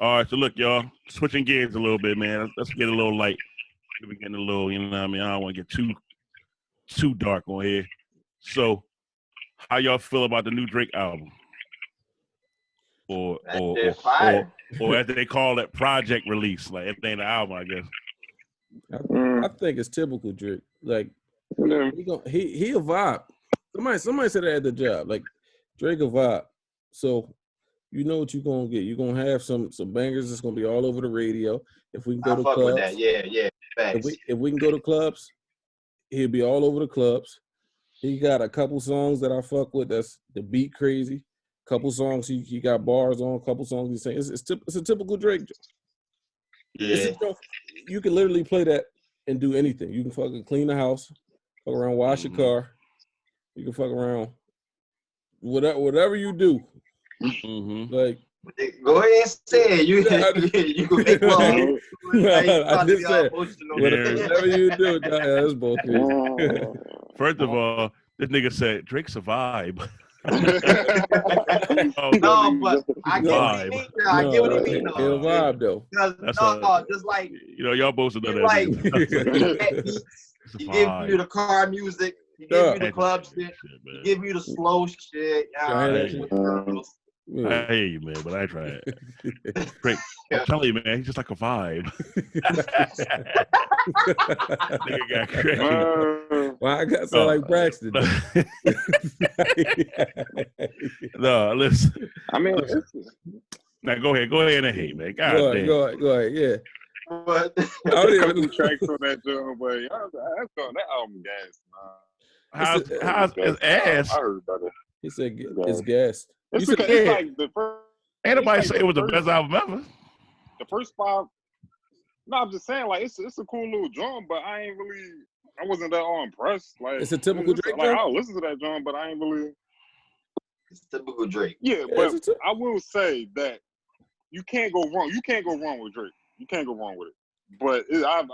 All right, so look, y'all, switching gears a little bit, man. Let's get a little light. We're getting a little, you know what I mean? I don't want to get too dark on here. So, how y'all feel about the new Drake album? Or as they call it, project release. Like, if they ain't an album, I guess. I think it's typical Drake. Like, he a vibe. Somebody said that at the job. Like, Drake a vibe. So, you know what you're gonna get. You're gonna have some bangers that's gonna be all over the radio. If we can go to clubs, with that. Yeah. If we can go to clubs, he'll be all over the clubs. He got a couple songs that I fuck with. That's the beat crazy. Couple songs he got bars on. Couple songs he's saying. It's a typical Drake. Yeah. You can literally play that and do anything. You can fucking clean the house, fuck around, wash your car. You can fuck around. Whatever you do. Like, go ahead and say it. You can make one. I just said whatever you do. That's both. First of all, this nigga said Drake's a vibe. No, but I get what he mean. I get what he mean. It's a vibe though. Just like y'all both know that. Like, he give you the car music. He give you the club shit. He give you the slow shit. I hear you, man, but I try it. Drake, I'm telling you, man, he's just like a vibe. Nigga got crazy. Well, I got something like Braxton. No, listen. I mean, now go ahead and hate, man. Go ahead, yeah. But I don't even tracks on that joint, but that album gas, man. How's his ass? I heard about it. He said it's gas. It's like the first. Ain't nobody say it was the best album ever. The first 5. No, I'm just saying, like, it's a cool little joint, but I wasn't that all impressed. Like, it's a typical Drake. Like, I'll listen to that joint, but I ain't really. It's typical Drake. Yeah, but I will say that you can't go wrong. You can't go wrong with Drake. You can't go wrong with it. But I've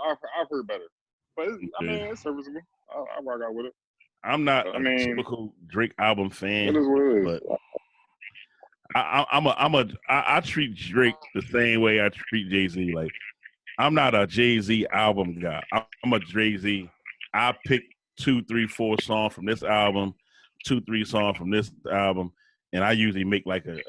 heard better. But I mean, it's serviceable. I rock out with it. I'm not a typical Drake album fan. It is what it is. But I treat Drake the same way I treat Jay-Z. Like, I'm not a Jay-Z album guy. I'm a Jay-Z. I pick 2, 3, 4 songs from this album, 2, 3 songs from this album, and I usually make like on this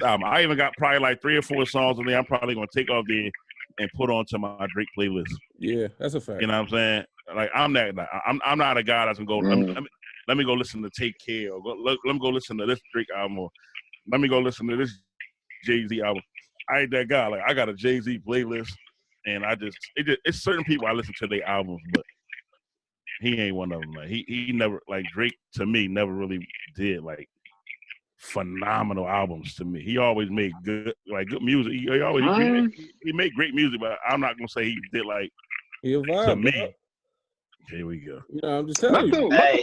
album. I even got probably like 3 or 4 songs on there. I'm probably gonna take off there and put onto my Drake playlist. Yeah, that's a fact. You know what I'm saying? Like, I'm not a guy that's gonna go. Let me go listen to Take Care, or let me go listen to this Drake album, or let me go listen to this Jay-Z album. I ain't that guy. Like, I got a Jay-Z playlist, and it's certain people I listen to their albums, but he ain't one of them. Like, he never, like, Drake to me never really did like phenomenal albums to me. He always made good music. He made great music, but I'm not gonna say he did like to me. Bro. Here we go. Yeah, I'm just telling you. Hey,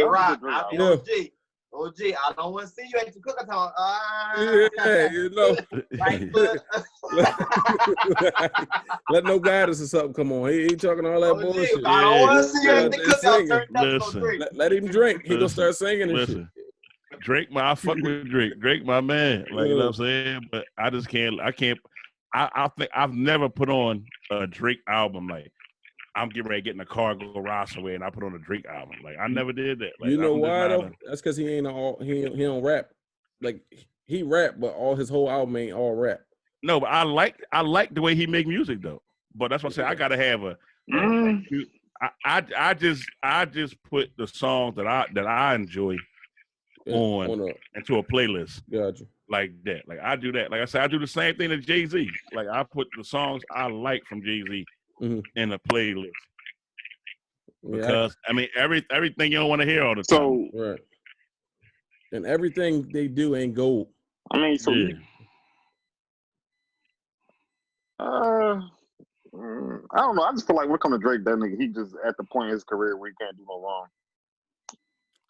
Rock, OG, I don't want to see you at the cookathon. Yeah, you know. Let no guidance or something come on. He ain't talking all that bullshit. I don't want to see you at the cookothon. Let him drink. He gonna start singing and shit. Drake, I fuck with Drake. Drake, my man. Like, you know what I'm saying? But I just can't. I think I've never put on a Drake album like, I'm getting ready to get in the car, go ride somewhere, and I put on a Drake album. Like, I never did that. Like, you know why though? That's because he don't rap. Like, he rap, but all his whole album ain't all rap. No, but I like the way he make music though. But that's what I say. I gotta have I just put the songs that I enjoy on into a playlist. Gotcha. Like that. Like, I do that. Like I said, I do the same thing to Jay-Z. Like, I put the songs I like from Jay-Z in a playlist. Because I mean everything you don't want to hear all the time. So right. And everything they do ain't gold. I mean, so I don't know. I just feel like when it comes to Drake, that nigga, he just at the point in his career where he can't do no wrong.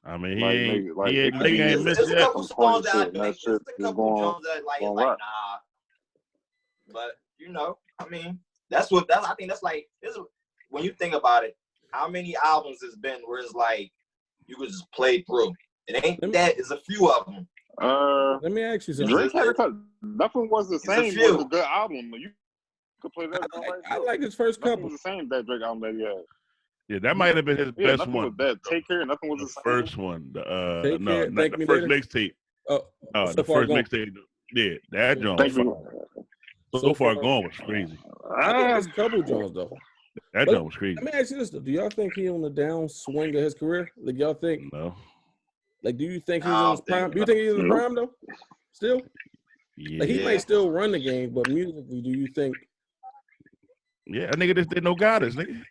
I mean, he ain't missed yet. A couple songs that like nah. But you know, I mean, I think that's like, when you think about it, how many albums it's been where it's like you could just play through. It ain't that. It's a few of them. Let me ask you something. Drake had nothing was the same. It was a good album. You could play that. I like his first couple. Nothing was the same that Drake album that he had. Yeah, that might have been his best nothing one. Was that Take Care, nothing was the same. First one. Take Care, not the first mixtape. Oh, the first mixtape. Yeah, that joint was So Far Gone was crazy. His couple joints though. That joint was crazy. Let me ask you this though: do y'all think he on the downswing of his career? Like y'all think? No. Like, do you think he's in his prime? Do you think he's in the prime though? Still? Yeah. Like he might still run the game, but musically, do you think? Yeah, a nigga just did no guidance, nigga.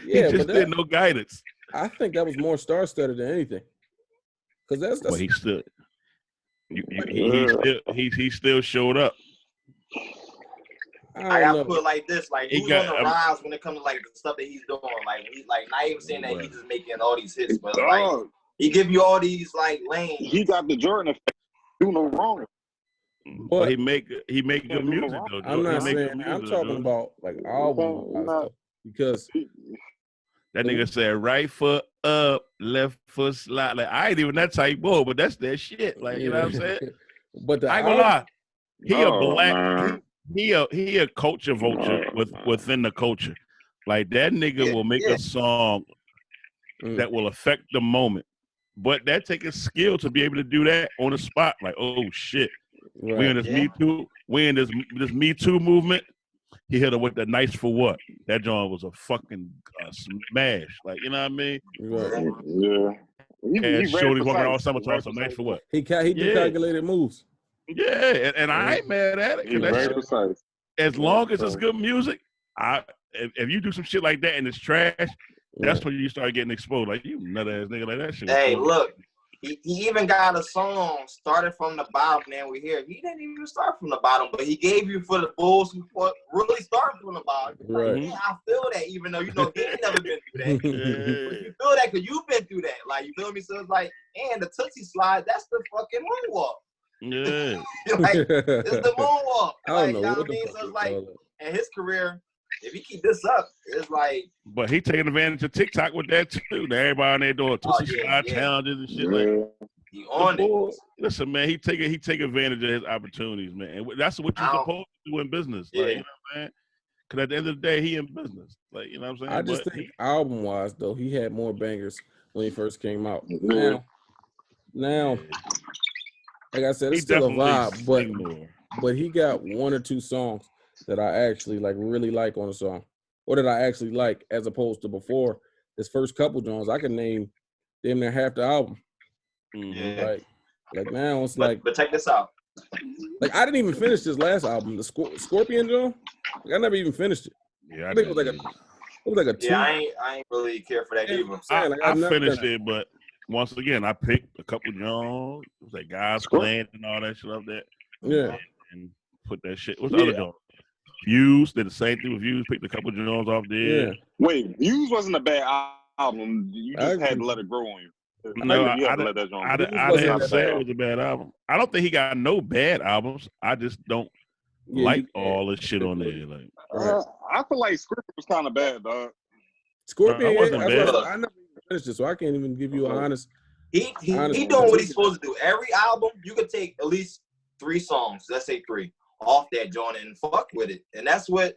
He just did no guidance. I think that was more star-studded than anything. Because that's well, he stood. He still showed up. I gotta put it like this: like who's on the rise when it comes to like the stuff that he's doing. Like he's like not even saying that he's just making all these hits, but like he give you all these like lanes. He got the Jordan effect. Do no wrong. But he make good music though. I'm not saying I'm talking about like album because that nigga said right foot up, left foot slide. Like I ain't even that type boy, but that's that shit. Like you know what I'm saying? But I ain't gonna lie, he a black. He a culture vulture within the culture. Like that nigga will make a song that will affect the moment. But that takes a skill to be able to do that on the spot. Like, oh shit. Right. We in this Me Too. We in this Me Too movement. He hit her with the nice for what? That joint was a fucking smash. Like, you know what I mean? Right. Yeah. And Shorty walking around all summer talking so nice for what? He do calculated moves. Yeah, and I ain't mad at it. Very precise. As long as it's good music, if you do some shit like that and it's trash, that's when you start getting exposed. Like you nut ass nigga, like that shit. Hey, look, he even got a song started from the bottom. Man, we here. He didn't even start from the bottom, but he gave you for the bulls who really started from the bottom. Right. Like, man, I feel that, even though you know he ain't never been through that. But you feel that because you've been through that. Like you feel me? So it's like, and the Tootsie Slide, that's the fucking moonwalk. Yeah. Like it's the moonwalk. I Like, don't know what I mean? So it's like in his career, if he keep this up, it's like. But he taking advantage of TikTok with that too. Everybody on there doing Tootsie Slide challenges and shit. Like he on it. Listen, man, he take advantage of his opportunities, man. And that's what you're supposed to do in business. Like, you know what I'm saying? Because at the end of the day, he in business. Like, you know what I'm saying? I just think album wise though, he had more bangers when he first came out. Now, like I said, it's still a vibe, but he got one or two songs that I actually like really like on a song, or that I actually like as opposed to before. His first couple songs, I can name damn near half the album. Yeah. Like now it's but check this out. Like I didn't even finish this last album, the Scorpion Joe. Like, I never even finished it. Yeah, I think it was like a 2. Yeah, I ain't really care for that either. I finished it, but once again, I picked a couple songs. It was like guys playing and all that shit up there. Yeah, and put that shit. What's the other joint? Views did the same thing with Views. Picked a couple joints off there. Yeah. Wait, Views wasn't a bad album. You just had to let it grow on you. No, I didn't say it was a bad album. I don't think he got no bad albums. I just don't like all the shit on there. Like, I feel like Scorpion was kind of bad, dog. Scorpion wasn't bad. I never finished it, so I can't even give you an honest. He doing what he's supposed to do. Every album, you could take at least 3 songs. Let's say 3 off that joint and fuck with it, and that's what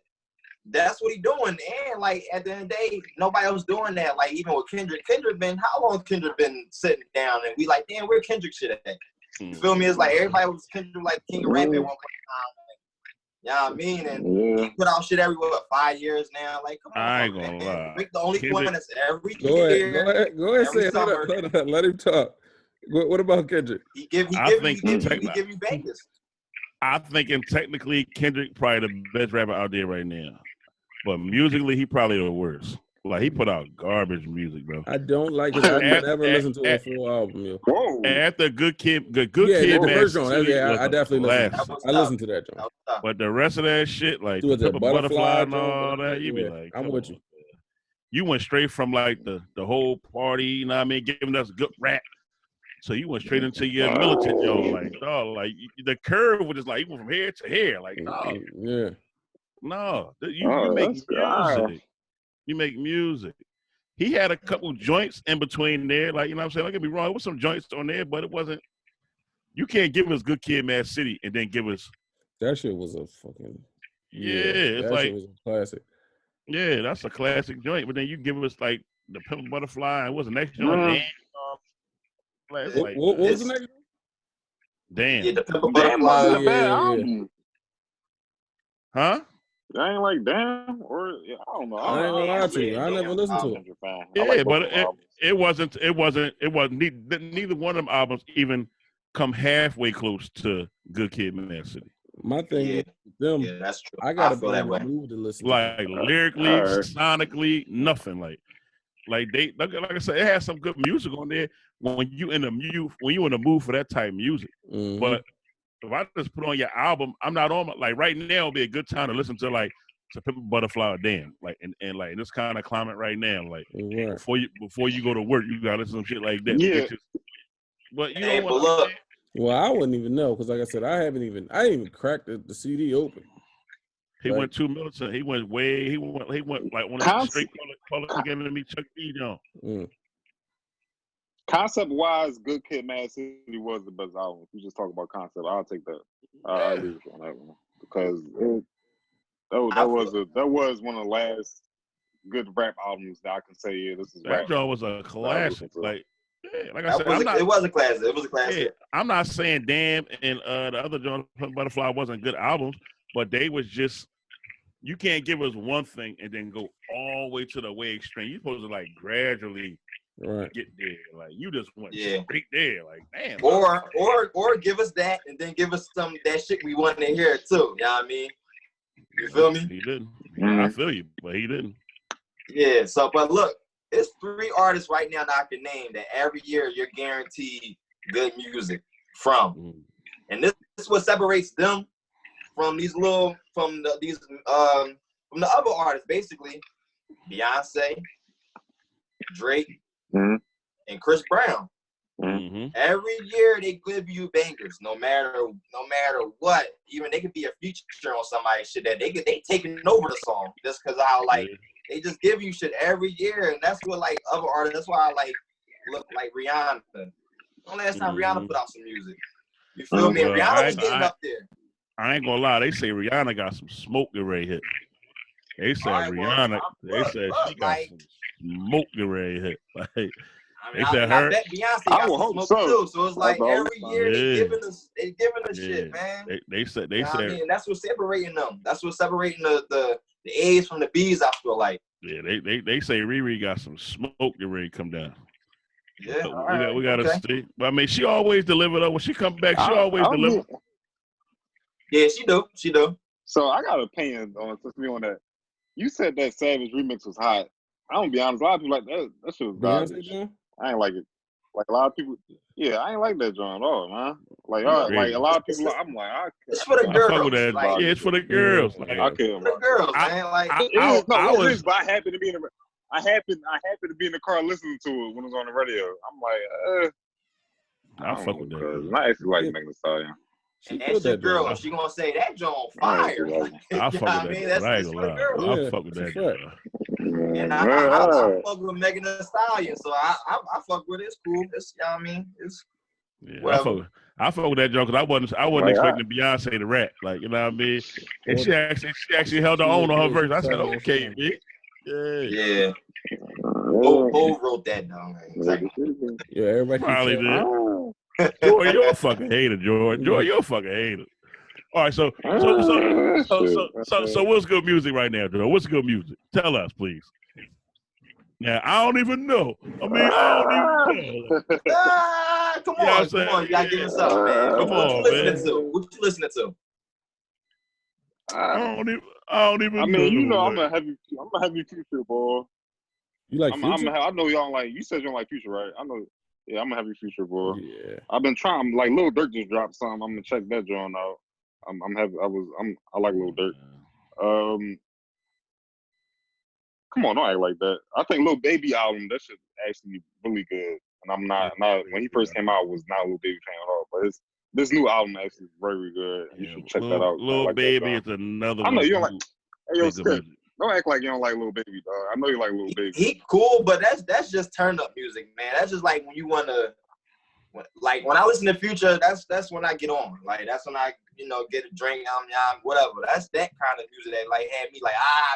he doing. And like at the end of the day, nobody else doing that. Like even with Kendrick been how long Kendrick been sitting down and we like, damn, where Kendrick shit at? You feel me? It's like everybody was Kendrick like king of rap at one point in time. You know what I mean? And he put out shit every 5 years now. Like, come on, I ain't gonna lie. Rick, the only one that's every year. Go ahead, say it. Let him talk. What about Kendrick? He give you Vegas. I'm thinking technically Kendrick probably the best rapper out there right now. But musically, he probably the worst. Like, he put out garbage music, bro. I don't like his album. I never listened to a full album, yo. Whoa. After Good Kid, I definitely listened to that joint. But the rest of that shit, like the butterfly and all that, you be like, I'm with you. You went straight from like the whole party, you know what I mean, giving us good rap. So you went straight into your militant, yo. Like, dog, like the curve was just like, you went from here to here. Like, dog. Yeah. No, you make music. You make music. He had a couple joints in between there. Like, you know what I'm saying? Don't get me wrong. There was some joints on there, but it wasn't, You can't give us Good Kid, Mad City, and then give us that shit was a fucking it's that like shit was a classic. Yeah, that's a classic joint. But then you give us like the Pimp Butterfly and what's the next joint? Damn. What was the next one? Damn. Yeah, the Pimp Damn Butterfly. wasn't a bad album. Huh? I ain't like Damn or I don't know. I ain't gonna lie to you. I never listened to it. Yeah, but it wasn't. Neither one of them albums even come halfway close to Good Kid, Mad City. My thing is them. Yeah, that's true. I gotta be feel that in the way. mood to listen. Like to lyrically, sonically, nothing. Like they like I said, it has some good music on there when you in the mood for that type of music. Mm-hmm. But if I just put on your album, I'm not on like right now would be a good time to listen to like to Pimp a Butterfly or Damn. Like and like this kind of climate right now. Like before you go to work, you gotta listen to some shit like that. Yeah. But you Hey, know but what? look, well, I wouldn't even know because, like I said, I didn't even crack the CD open. He went too militant. He went like on that straight public enemy Chuck D. Jones. Concept wise, Good Kid, Mad City was the best album. If you just talk about concept, I'll take that. I agree with you on that one because that was one of the last good rap albums that I can say, yeah, this is that rap. That was a classic. Like I said, it was a classic. It was a classic. Yeah, I'm not saying Damn and the other John Butterfly wasn't good albums, but they was just. You can't give us one thing and then go all the way to the way extreme. You're supposed to like gradually get there. Like you just went straight there. Like damn. Or give us that and then give us some that shit we want to hear too. You know what I mean? You feel me? He didn't. I feel you, but he didn't. Yeah. So, but look, it's 3 artists right now that I can name that every year you're guaranteed good music from, and this is what separates them from these from the other artists, basically Beyonce, Drake, and Chris Brown. Every year they give you bangers, no matter what. Even they could be a feature on somebody's shit that they taking over the song just because how they just give you shit every year, and that's what like other artists. That's why I look like Rihanna. The last time Rihanna put out some music, you feel me? And Rihanna was getting up there. I ain't gonna lie. They say Rihanna got some smoke already hit. They said Rihanna. They said she got some smoke already hit. Like they said her. I bet Beyonce got some smoke too. So it's like every year they giving us shit, man. They said. I mean, that's what's separating them. That's what's separating the A's from the B's. I feel like. Yeah, they say Riri got some smoke already come down. Yeah, so we gotta see. But I mean, she always delivered. When she come back, she always deliver. Yeah, she do. So I got an opinion on that. You said that Savage remix was hot. I'm gonna be honest, a lot of people like that shit was garbage. I ain't like it. Like a lot of people, I ain't like that joint at all, man. Like, like a lot of people, I'm like, it's for the girls. I fuck with that. Like, it's for the girls. Like, I can't. For the girls, man. Like, but I happen to be in the. I happen to be in the car listening to it when it was on the radio. I'm like, I fuck with that. I actually like Megan Thee Stallion. And that's your girl. She gonna say that joint fire. I fuck with that. I fuck with that. And I fuck with Megan Thee Stallion, so I fuck with it. It's cool. It's, you know what I mean? It's I fuck with that joke because I wasn't expecting Beyonce to rap, like, you know what I mean? And she actually held her own on her verse. I said, okay, bitch. Yeah. Who wrote that down? Exactly. Yeah, everybody probably did. Joy, you're a fucking hater, Joy. Joy, you're a fucking hater. All right, so what's good music right now, Joe? What's good music? Tell us, please. Yeah, I don't even know. I mean, I don't even know. Come on, you gotta give us up, man. What you listening to? I don't even know. I mean, you know, I'm a heavy Future boy. You like Future? I know y'all like. You said you don't like Future, right? I know. Yeah, I'm a heavy Future boy. Yeah. I've been trying. Like Lil Durk just dropped something. I'm gonna check that joint out. I'm happy. I like Lil Durk. Come on, don't act like that. I think Lil Baby album, that shit actually really good. And I'm not when he first came out, I was not a Lil Baby fan at all. But this new album actually is very good. You should check that out. Lil like Baby is another one. I know you don't like. Hey, yo, Skip, don't act like you don't like Lil Baby, dog. I know you like Lil Baby. He cool, but that's just turn up music, man. That's just like when you wanna when I listen to Future, that's when I get on. Like that's when I get a drink, whatever. That's that kind of music that like had me like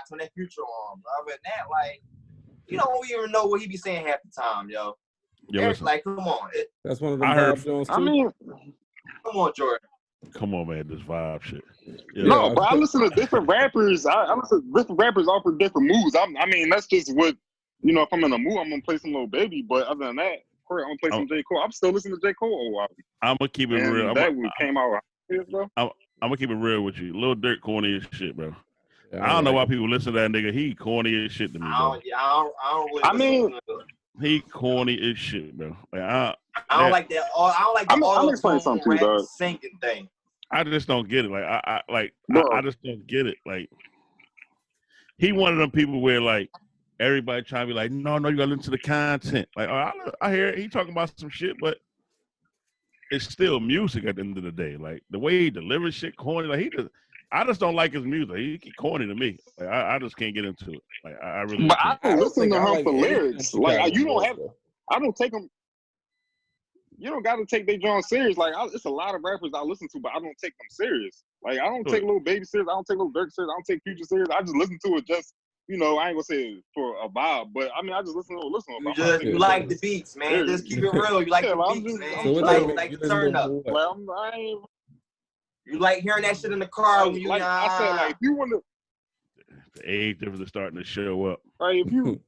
turn that Future on. Other than that, like you don't even know what he be saying half the time, yo. Like come on, that's one of the Bob Jones too. I mean, come on, Jordan. Come on, man, this vibe shit. Yeah. No, but I listen to different rappers. I listen to different rappers offer different moods. I mean, that's just what if I'm in a mood, I'm gonna play some Lil Baby. But other than that, I'm gonna play some J. Cole. I'm still listening to J. Cole. I'm gonna keep it real. That came out. I'm gonna keep it real with you. Lil Durk corny as shit, bro. Yeah, I don't know why people listen to that nigga. He corny as shit to me, bro. I mean, he corny as shit, bro. Like, I don't like that. I don't like the auto-tune rap singing thing. I just don't get it. Like I just don't get it. Like he one of them people where like everybody trying to be like, no, you gotta listen to the content. Like I hear it. He talking about some shit, but it's still music at the end of the day. Like the way he delivers shit, corny. Like I just don't like his music. He corny to me. Like I just can't get into it. Like I really. But I don't listen to him for lyrics. Like you don't have. I don't take them. You don't got to take their John serious. Like it's a lot of rappers I listen to, but I don't take them serious. Like I don't take Lil Baby serious. I don't take Lil Durk serious. I don't take Future serious. I just listen to it just. I ain't gonna say it for a vibe, but I mean, I just listen to it. You like the beats, man. Just keep it real. You like the beats, man. So you like the turn up. You like hearing that shit in the car when you. Like I said, like if you want to. The age difference is starting to show up. Right? If you.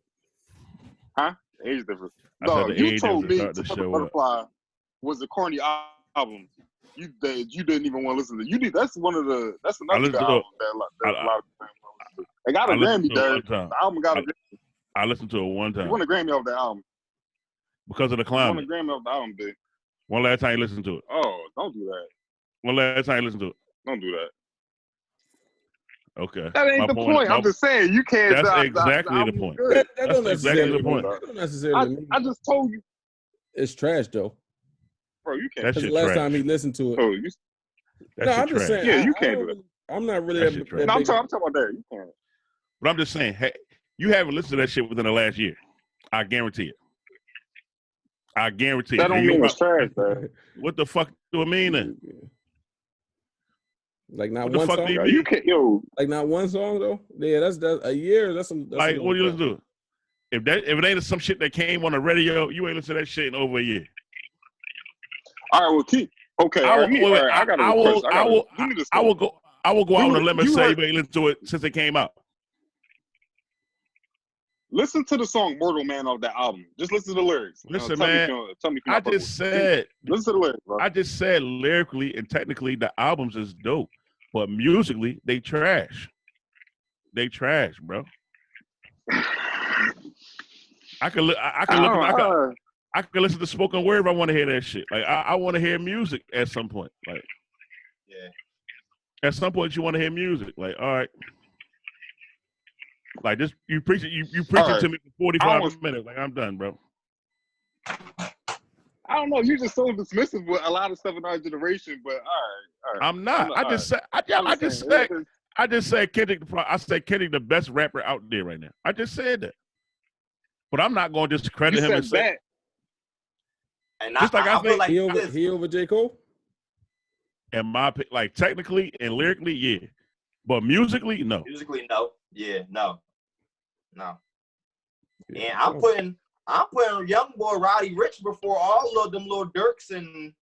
The age difference. No, you told me Butterfly was a corny album. You didn't even want to listen to. That's another good album that a lot of people. They got a Grammy there. The album got a Grammy. I listened to it one time. You won a Grammy off the album. Because of the climate. You won a Grammy off the album, dude. One last time you listened to it. Oh, don't do that. One last time you listened to it. Don't do that. Okay. That ain't the point. I'm just saying you can't. That's exactly the point. That's exactly the point. That don't necessarily I just told you. It's trash, though. Bro, you can't. That's the last time he listened to it. Oh, I'm just saying. Yeah, you can't do that. I'm not really. I'm talking about that. You can't. But I'm just saying, hey, you haven't listened to that shit within the last year. I guarantee it. I guarantee that it. That don't mean it's trash, man. What the fuck do it mean then? Like not one song. You can't, Like not one song though. Yeah, that's a year. That's like what do you listen to? If it ain't some shit that came on the radio, you ain't listen to that shit in over a year. All right, well, keep. Okay, I got a request. I will go out on a limb and say you ain't listened to it since it came out. Listen to the song "Mortal Man" of that album. Just listen to the lyrics. Listen, man. Tell me I just said. Listen to the lyrics, bro. I just said lyrically and technically the albums is dope, but musically they trash. They trash, bro. I could listen to spoken word if I want to hear that shit. Like I want to hear music at some point. Like, yeah. At some point you want to hear music. Like, all right. Like this, you preach it. You preach it to me for 45 minutes. Like I'm done, bro. I don't know. You just so dismissive with a lot of stuff in our generation, but all right. I'm not. I just said Kendrick. I said Kendrick the best rapper out there right now. I just said that, but I'm not going to discredit him and say that. And just I feel like he over J. Cole. And like technically and lyrically, yeah, but musically, no. Musically, no. Yeah, no. And I'm putting young boy Roddy Ricch before all of them little Dirks, and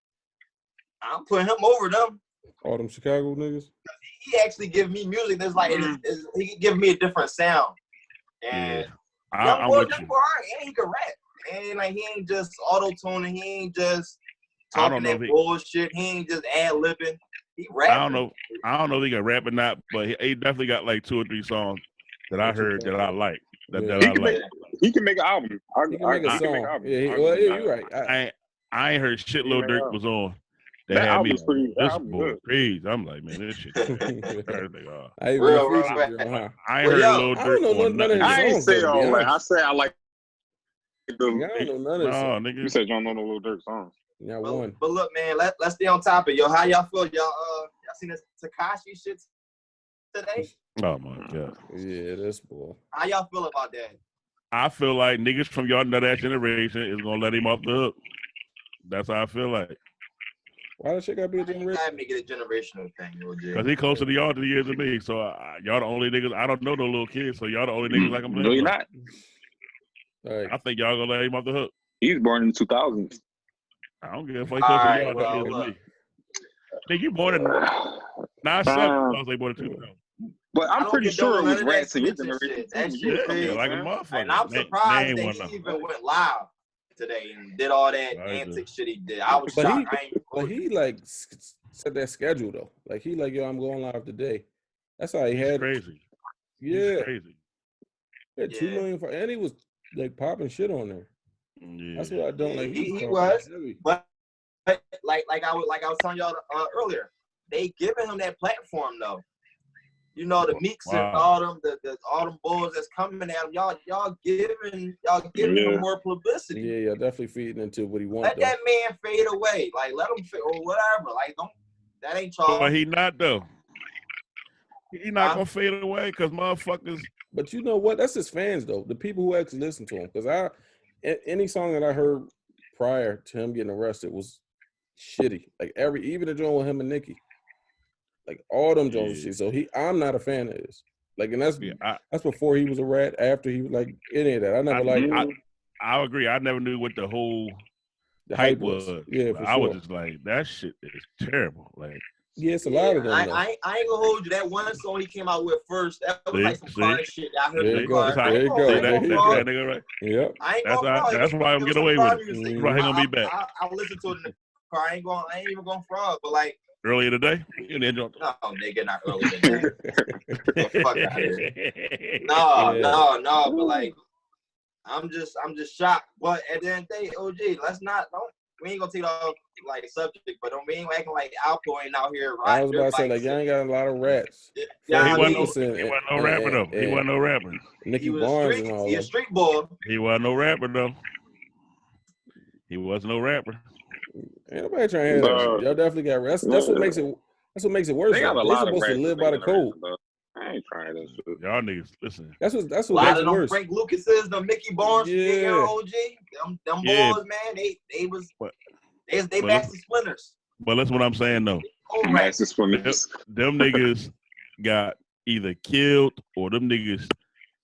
I'm putting him over them. All them Chicago niggas. He actually give me music that's like he give me a different sound. And young boy, and he can rap. And like he ain't just auto tuning. He ain't just talking that bullshit. He ain't just ad libbing. He rapping. I don't know if he can rap or not, but he definitely got like 2 or 3 songs that I heard that I like. He can make an album. He can make a song. You're right. I ain't heard shit Lil Durk was on. That had me this boy crazy. I'm like, man, this shit. I ain't heard Lil Durk on nothing. I ain't say all that. I say I like I don't know none of this. Nigga. You said you don't know no Lil Durk songs. Yeah, one. But look, man, let's stay on topic. Yo, how y'all feel? Y'all seen this Tekashi shit today? Oh my god. Yeah, this boy. How y'all feel about that? I feel like niggas from y'all nut ass generation is gonna let him off the hook. That's how I feel like. Why does shit gotta be a generation? I make it a generational thing, Because he closer to y'all 3 years than me. So y'all the only niggas. I don't know no little kids. So y'all the only niggas I can blame. No, you're not. Right. I think y'all gonna let him off the hook. He's born in 2000. I don't give a fuck. He closer to y'all 3 years than me. Think you born in 97? I was like born in 2000. But I'm pretty sure it was rats in your generation. generation. That shit like a motherfucker. And I'm surprised that he even went live today and did all that antic shit he did. I was shocked. But he like set that schedule though. Like he like, yo, I'm going live today. That's how he had crazy. Yeah. He's crazy. He had 2 million and he was like popping shit on there. Yeah. That's what I don't like. He was, but like I was telling y'all earlier, they giving him that platform though. You know, the Meeks and all them bulls that's coming at him. Y'all giving him more publicity. Yeah, definitely feeding into what he wants. Let that man fade away. Like let him fade or whatever. Like that ain't y'all. But he not though. He not gonna fade away because motherfuckers. But you know what? That's his fans though. The people who actually listen to him. Because any song that I heard prior to him getting arrested was shitty. Like even the joint with him and Nicki. Like all them Jones shit. So I'm not a fan of this. Like, and that's before he was a rat. After he was like any of that, I never liked. I agree. I never knew what the whole hype was. Yeah, for I sure. was just like, that shit is terrible. Like, yeah, it's a lot of them. I ain't gonna hold you. That one song he came out with first, that was like some car shit. I heard in the car. There you go. That nigga, right? Yep. That's why I'm gonna get away with it. That's why he gonna be back. I listen to it in the car. I ain't even gonna fraud, but like. Earlier today? No, nigga, not earlier today. Get the fuck out of here. No, but like, I'm just shocked. But at the end of the day, OG, we ain't gonna take it off like subject, but we ain't acting like Alco ain't out here. I was about to say, like, y'all ain't got a lot of rats. Yeah, he wasn't no rapper though. He wasn't no rapper. Nicky Barnes and all that. He a street boy. He wasn't no rapper though. He wasn't no rapper. Ain't nobody trying to hear that. Y'all definitely got rats. That's what makes it. That's what makes it worse. They're supposed to live by the code. I ain't trying that shit. Y'all niggas, listen. That's what makes it worse. Frank Lucas's, the Mickey Barnes, OG, them boys, man, they master splinters. But that's what I'm saying though. Master splinters. Them niggas got either killed or them niggas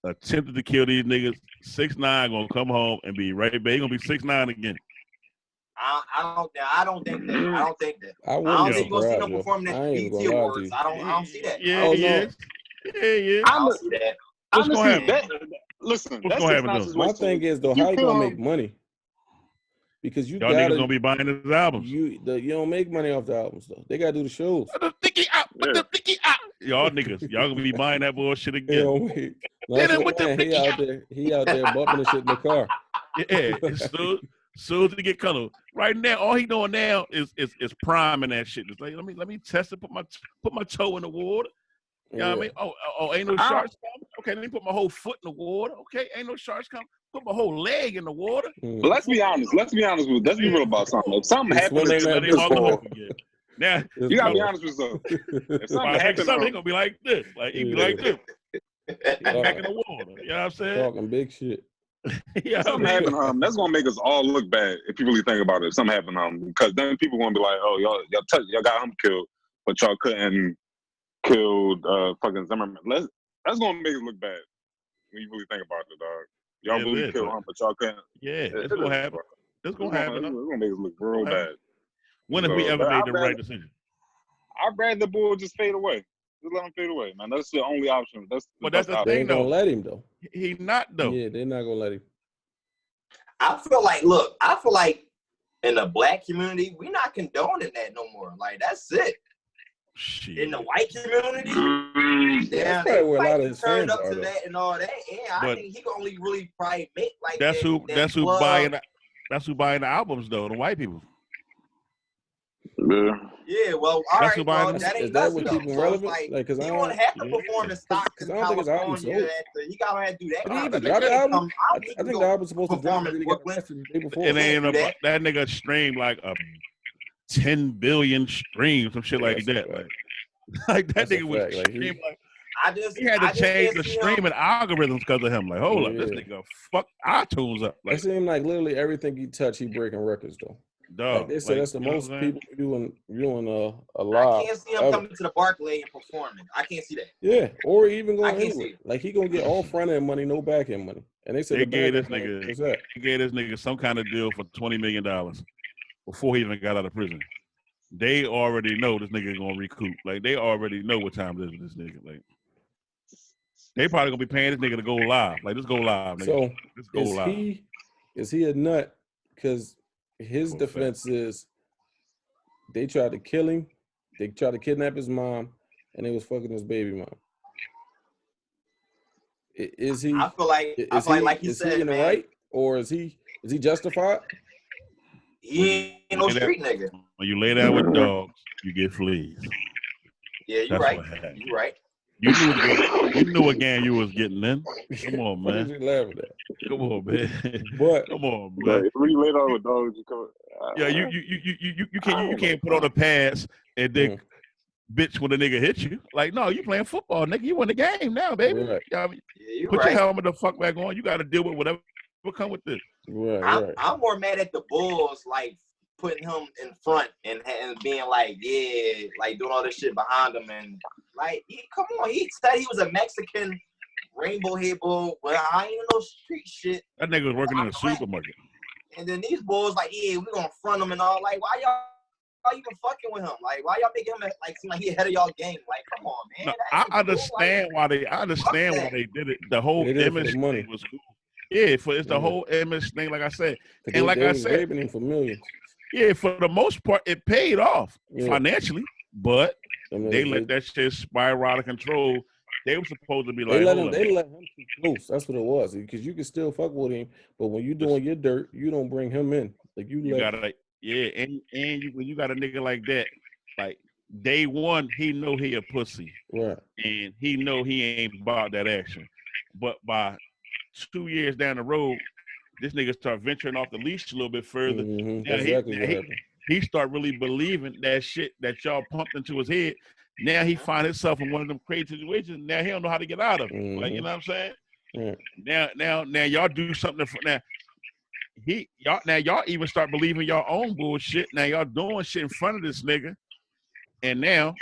attempted to kill these niggas. 6ix9ine gonna come home and be right back. He gonna be 6ix9ine again. I don't think that. I don't think you're gonna see him perform that BT Awards. I don't see that. Yeah, yeah. I don't see that. What's gonna happen? Listen, what's gonna happen? My thing is though, how you gonna make money? Because y'all niggas gonna be buying his albums. You don't make money off the albums though. They gotta do the shows. Y'all niggas, y'all gonna be buying that bullshit again. He out there bumping the shit in the car. Yeah, soon as he get color. Right now, all he doing now is priming that shit. It's like, let me test it. Put my toe in the water. You know what I mean? Oh, ain't no sharks coming. Okay, let me put my whole foot in the water. Okay, ain't no sharks coming. Put my whole leg in the water. But let's be honest. Let's be real about something. If something happens, now you gotta be honest with yourself. If something happens, he gonna be like this. Like he be like this. Back in the water. You know what I'm saying? Talking big shit. Yeah, something happened, that's gonna make us all look bad if you really think about it. If something happened, because then people gonna be like, "Oh, y'all got him killed, but y'all couldn't kill fucking Zimmerman." That's gonna make us look bad when you really think about it, dog. Y'all really killed him, but y'all couldn't. Yeah, it's gonna happen. It's gonna happen. It's gonna make us look real bad. When have we ever made the right decision? I'd rather the bull just fade away. Just let him fade away, man. That's the only option. That's the thing, they ain't gonna let him though. He not though. Yeah, they're not gonna let him. I feel like in the black community, we not condoning that no more. Like that's it. Shit. In the white community, that's probably where a lot of his fans up are. To that and all that. Yeah, I think he can only really probably make like that's who buying the albums though. The white people. Yeah, well, all right, well, that ain't that what keep him relevant? Like, he don't have to perform in stock in California. He gotta do that. I think the album's supposed to drop the day before. It ain't that nigga streamed like 10 billion streams, some shit like that. Like that nigga was streaming he had to change the streaming algorithms because of him. Like, hold up, this nigga fuck iTunes up. It seemed like literally everything he touched, he breaking records though. Dog, like they said, that's the most people viewing a live. I can't see him coming to the Barclay and performing. I can't see that. Yeah, or even going anywhere. Like he gonna get all front end money, no back end money. And they said they gave this nigga some kind of deal for $20 million before he even got out of prison. They already know this nigga gonna recoup. Like they already know what time it is with this nigga. Like they probably gonna be paying this nigga to go live. Like just go live, nigga. So just go live. Is he a nut? Because his defense is they tried to kill him, they tried to kidnap his mom, and they was fucking his baby mom. Is he? I feel like he said, he in the right, or is he justified? He ain't no street nigga. When you lay down with dogs, you get fleas. Yeah, you're right. You're right. You knew what game you was getting in. Come on, man. What you laughing at? Come on, man. But come on, man. When you lay down with dogs, you come. Yeah, you can't put on the pads and then bitch when a nigga hit you. Like, no, you playing football, nigga. You win the game now, baby. Right. Put your helmet the fuck back on. You got to deal with whatever come with this. Right. I'm more mad at the Bulls, like putting him in front and being like, yeah, like doing all this shit behind him and like, come on. He said he was a Mexican rainbow head bull, but I ain't no street shit. That nigga was working in a supermarket. And then these Bulls like, yeah, we gonna front him and all. Like, why y'all even fucking with him? Like, why y'all making him like seem like he ahead of y'all game? Like, come on, man. No, I understand why they did it. The whole image thing was cool. Yeah, it's the whole image thing, like I said. And like I said, raping him for millions. Yeah, for the most part, it paid off financially, but they let that shit spiral out of control. They were supposed to be like, they let him too close. That's what it was. Because you can still fuck with him, but when you doing your dirt, you don't bring him in. Like you gotta, and when you got a nigga like that, like day one, he know he a pussy, right? And he know he ain't about that action. But by 2 years down the road, this nigga start venturing off the leash a little bit further. Now he start really believing that shit that y'all pumped into his head. Now he find himself in one of them crazy situations. Now he don't know how to get out of it. Like, you know what I'm saying? Now y'all do something y'all even start believing y'all own bullshit. Now y'all doing shit in front of this nigga, and now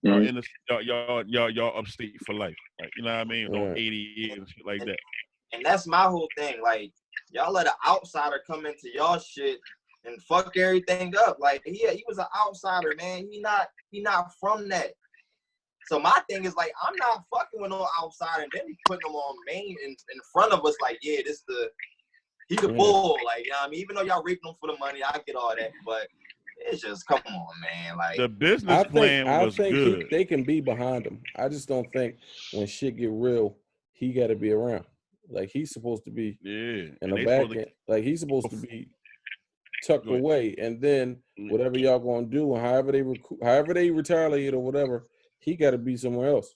y'all upstate for life. Like, you know what I mean? 80 years and shit like that. And that's my whole thing. Like, y'all let an outsider come into y'all shit and fuck everything up. Like, he was an outsider, man. He not from that. So my thing is like, I'm not fucking with no outsider and then putting him on main in front of us. Like, yeah, he's the bull. Like, you know what I mean? Even though y'all raping him for the money, I get all that, but it's just, come on, man. Like, the business plan was good. They can be behind him. I just don't think when shit get real, he got to be around. Like, he's supposed to be in the back end. Like, he's supposed to be tucked away, and then whatever y'all gonna do, and however they retaliate or whatever, he got to be somewhere else.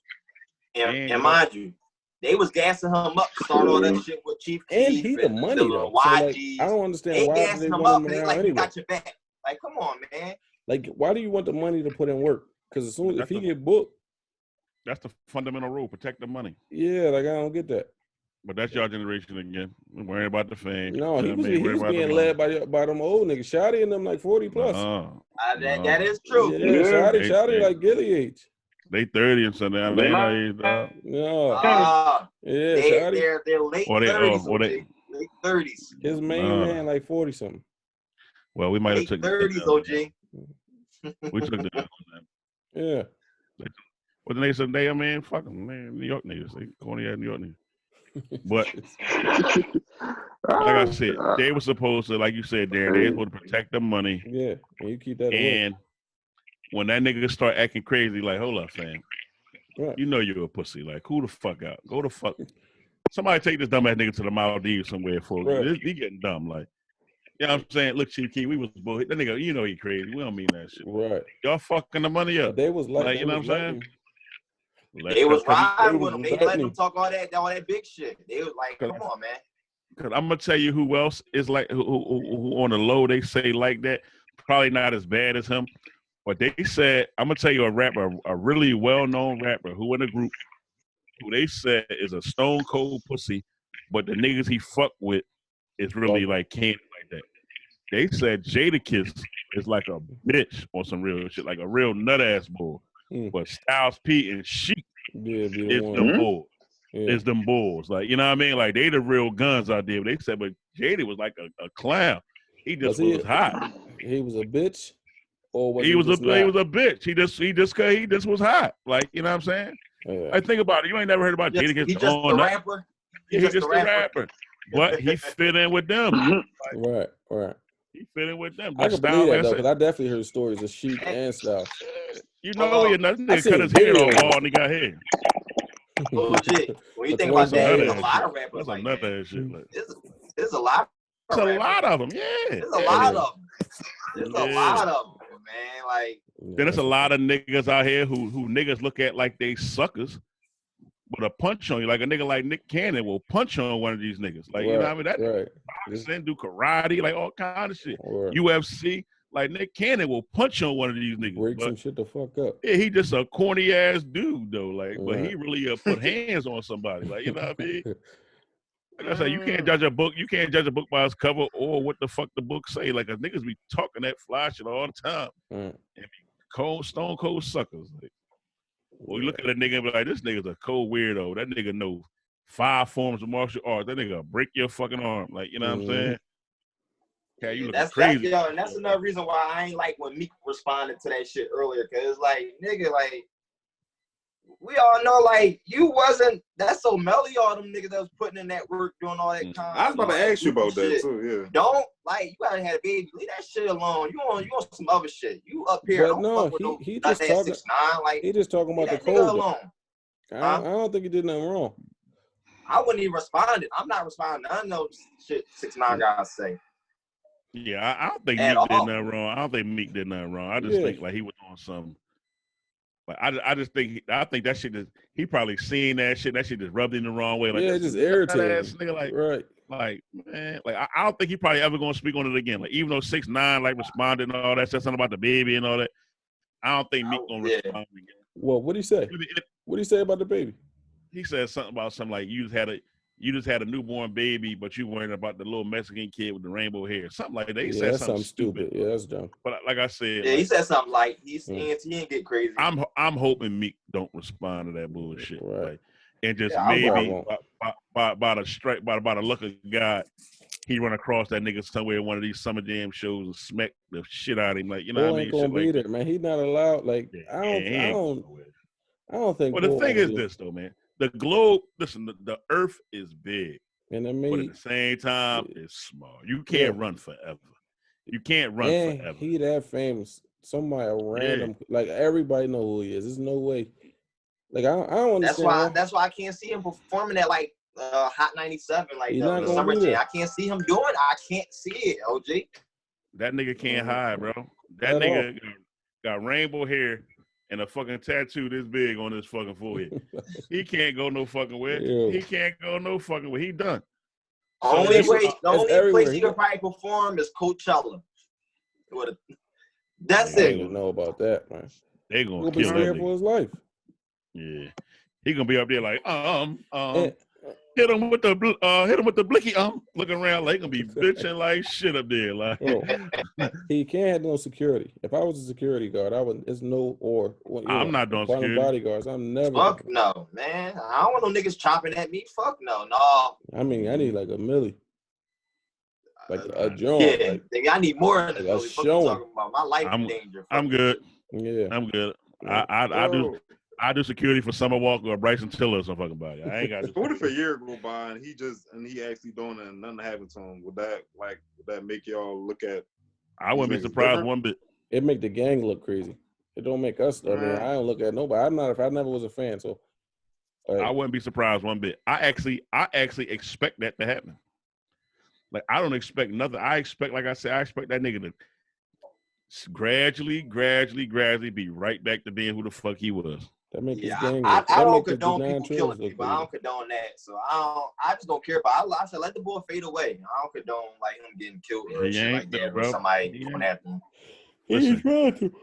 And mind you, they was gassing him up to start all that shit with Chief Keef. And he the money though. So, like, I don't understand why they want him around anyway. He got your back. Like, come on, man. Like, why do you want the money to put in work? Because if he get booked, that's the fundamental rule: protect the money. Yeah, like I don't get that. But that's y'all generation again. We're worrying about the fame. No, he was being led by them old niggas. Shotty and them like 40 plus. That is true. Yeah, Shotty like Gilly age. They 30 and something. Yeah, they're late 30s. Late 30s. His main man like 40 something. Well, we might have took 30s, OG. We took that. Yeah. What the niggas say? I mean, fuck them, man. New York niggas. They corny ass New York niggas. But like I said, they were supposed to, like you said, Darren, they were supposed to protect the money. Yeah, and you keep that. And when that nigga start acting crazy, like, hold up, fam. Right. You know you're a pussy. Like, who the fuck out? Go the fuck. Somebody take this dumbass nigga to the Maldives somewhere for he getting dumb. Like, you know what I'm saying? Look, Chief Keef, we was bullshit. That nigga, you know he crazy. We don't mean that shit. Right. Y'all fucking the money up. They was like you know what I'm saying? They was riding with him. They let him talk all that big shit. They was like, come on, man. Because I'm going to tell you who else is like, who on the low, they say like that. Probably not as bad as him. But they said, I'm going to tell you a rapper, a really well-known rapper who in a group, who they said is a stone cold pussy, but the niggas he fuck with is really like candy like that. they said Jadakiss is like a bitch or some real shit, like a real nut ass bull. But Styles P and Sheik is them bulls. Yeah. Is them bulls. Like, you know what I mean? Like, they the real guns out there. But they said, but Jada was like a clown. He just was hot. He was a bitch? Or was he was a bitch. He just was hot. Like, you know what I'm saying? Yeah. Like, think about it. You ain't never heard about Jadakiss. He just the rapper. He's just the rapper. But he fit in with them. Like, right. He fit in with them. I can believe that, though, because I definitely heard stories of Sheik and Styles. You know, nigga cut his hair off all and he got hair. Legit. When you think about that, there's a lot of rappers. That's like another shit. Like, there's a lot. There's a lot of them, yeah. There's a lot of them. There's a lot of them, man. Like, then there's a lot of niggas out here who niggas look at like they suckers, but a punch on you. Like a nigga like Nick Cannon will punch on one of these niggas. Like, you know what I mean? That boxing, do karate, like all kind of shit. UFC. Like Nick Cannon will punch on one of these niggas. Break some shit the fuck up. Yeah, he just a corny ass dude though. Like, but he really put hands on somebody. Like, you know what I mean? Like I said, you can't judge a book. You can't judge a book by its cover or what the fuck the book say. Like, niggas be talking that fly shit all the time and be stone cold suckers. Like, well, you look at a nigga and be like, this nigga's a cold weirdo. That nigga know 5 forms of martial arts. That nigga break your fucking arm. Like, you know what I'm saying? Okay, you looking crazy. And that's another reason why I ain't like when Meek responded to that shit earlier. Cause like, nigga, like, we all know, like, you wasn't. That's so melly. All them niggas that was putting in that work, doing all that time. I was about to ask you about that too. Yeah. Don't like you gotta have a baby. Leave that shit alone. You want some other shit. You up here? But no, he just talking. 6ix9ine. Like, he just talking about the code. I don't think he did nothing wrong. I wouldn't even respond. I'm not responding to none of those shit 6ix9ine guys say. Yeah, I don't think Meek did nothing wrong. I don't think Meek did nothing wrong. I just think like he was on something. Like I think that shit is. He probably seen that shit. That shit just rubbed him the wrong way. Like, yeah, just irritating. Nigga, like man, like I don't think he probably ever gonna speak on it again. Like even though 6ix9ine like responded and all that, said something about the baby and all that. I don't think Meek gonna respond again. Well, what did he say? What did he say about the baby? He said something about something like you just had a newborn baby, but you worried about the little Mexican kid with the rainbow hair. Something like that. He said that's something stupid. Yeah, that's dumb. But like I said, he said something like he ain't get crazy. I'm hoping Meek don't respond to that bullshit. Right. Like, and just maybe by the luck of God, he run across that nigga somewhere in one of these Summer Jam shows and smack the shit out of him. Like, you know what I mean? Ain't gonna be there, man. He's not allowed. Like, I don't think. Well, the thing is this though, man. The globe, listen, the earth is big, but at the same time, it's small. You can't run forever. You can't run forever. He that famous. Somebody random, like everybody know who he is. There's no way. Like I don't understand. That's why I can't see him performing at like Hot 97, like the Summer Jam. I can't see him doing it. I can't see it, OG. That nigga can't hide, bro. That nigga got rainbow hair and a fucking tattoo this big on his fucking forehead. He can't go no fucking way. He can't go no fucking way. He done. The only place he can probably perform is Coachella. That's it. I don't even know about that, man. They gonna kill him for his life. Yeah, he gonna be up there like hit him with the blicky looking around like he gonna be bitching like shit up there like. He can't have no security. If I was a security guard, I would. It's no or. I'm not doing security. Bodyguards. I'm never. Fuck no, man. I don't want no niggas chopping at me. Fuck no. I mean, I need like a milli. Like a joint. Yeah, like, I need more than like talking about. My life in danger. I'm good. Yeah, I'm good. I do security for Summer Walker or Bryson Tiller or some fucking body. I ain't got. What if a year go by and he actually doing it and nothing happened to him? Would that make y'all look at? I wouldn't be surprised one bit. It make the gang look crazy. It don't make us. I mean, I don't look at nobody. I never was a fan, so I wouldn't be surprised one bit. I actually expect that to happen. Like I don't expect nothing. I expect, like I said, I expect that nigga to gradually be right back to being who the fuck he was. That make his gang. I don't condone people killing people. I don't condone that. So I just don't care about. I said let the boy fade away. I don't condone like him getting killed or shit like that. Or somebody going after him. He's trying to.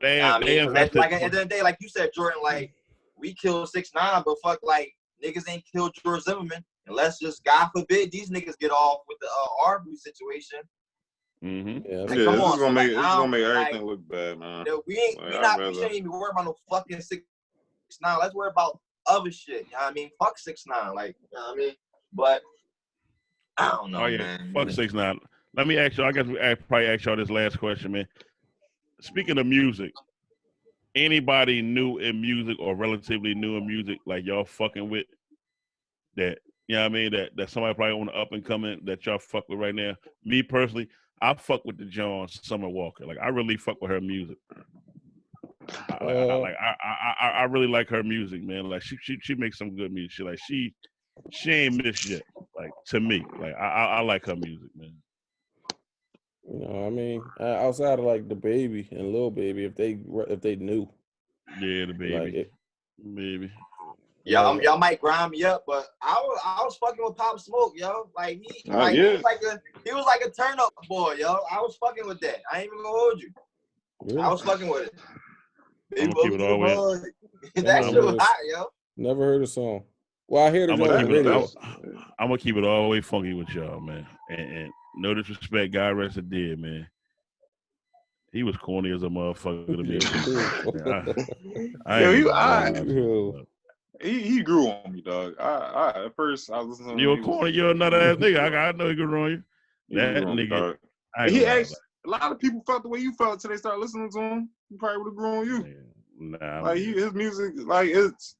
Like at the end of the day, like you said, Jordan, like we killed 6ix9ine, but fuck, like niggas ain't killed George Zimmerman. Unless just God forbid these niggas get off with the Arbery situation. Mm-hmm. Yeah, like, come on, it's gonna make everything look bad, man. We shouldn't even worry about no fucking 6ix9ine. Let's worry about other shit. You know what I mean? Fuck 6ix9ine, like, you know what I mean? But I don't know, man. Fuck 6ix9ine. Let me ask you. I guess we probably ask y'all this last question, man. Speaking of music, anybody new in music or relatively new in music like y'all fucking with that? You know what I mean? That somebody probably on the up and coming that y'all fuck with right now. Me personally, I fuck with the John Summer Walker. Like I really fuck with her music. I really like her music, man. Like she makes some good music. Like she ain't missed yet. Like to me, like I like her music, man. You know, I mean, outside of like the Baby and Lil Baby, if they knew. Yeah, the Baby, like Baby. Y'all might grind me up, but I was fucking with Pop Smoke, yo. Like he was like a turn up boy, yo. I was fucking with that. I ain't even gonna hold you. Really? I was fucking with it. I'm gonna keep it all the way. That shit was hot, yo. Never heard a song. Well, I hear the joint on the radio. I'm gonna keep it all the way funky with y'all, man. And no disrespect, God rest his dead, man. He was corny as a motherfucker to me. He grew on me, dog. I at first I was listening. You a corny, you're another ass nigga. I know he grew on you. That nigga. He actually, a lot of people felt the way you felt until they started listening to him. He probably would have grown on you. Nah, like his music, like it's.